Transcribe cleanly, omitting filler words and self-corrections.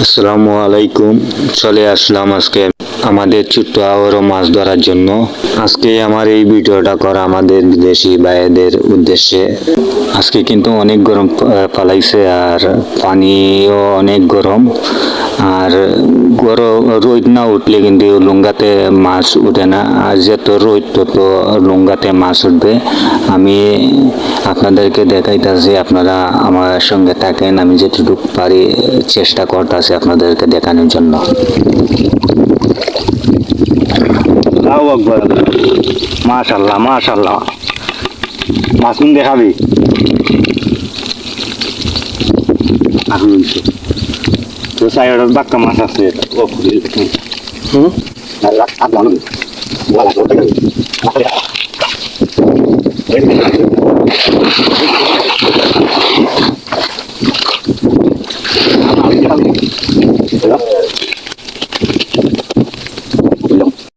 আসসালামু আলাইকুম। চলে আসলাম আজকে আমাদের ছোট্ট আবারও মাছ ধরার জন্য। আজকে আমার এই ভিডিওটা করা আমাদের বিদেশি ভাইদের উদ্দেশ্যে। আজকে কিন্তু অনেক গরম পালাইছে আর পানিও অনেক গরম। আর রোদ না উঠলে কিন্তু লুঙ্গাতে মাছ উঠে না, আর যত রোদ তত লুঙ্গাতে মাছ উঠবে। আমি আপনাদেরকে দেখাইতেছি, আপনারা আমার সঙ্গে থাকেন। আমি যেটুকু পারি চেষ্টা করতেছি আপনাদেরকে দেখানোর জন্য। মাশাল্লাহ মাশাল্লাহ, মাছ কোন দেখাবি? তো সাইডের বাক্কা মাছ আছে।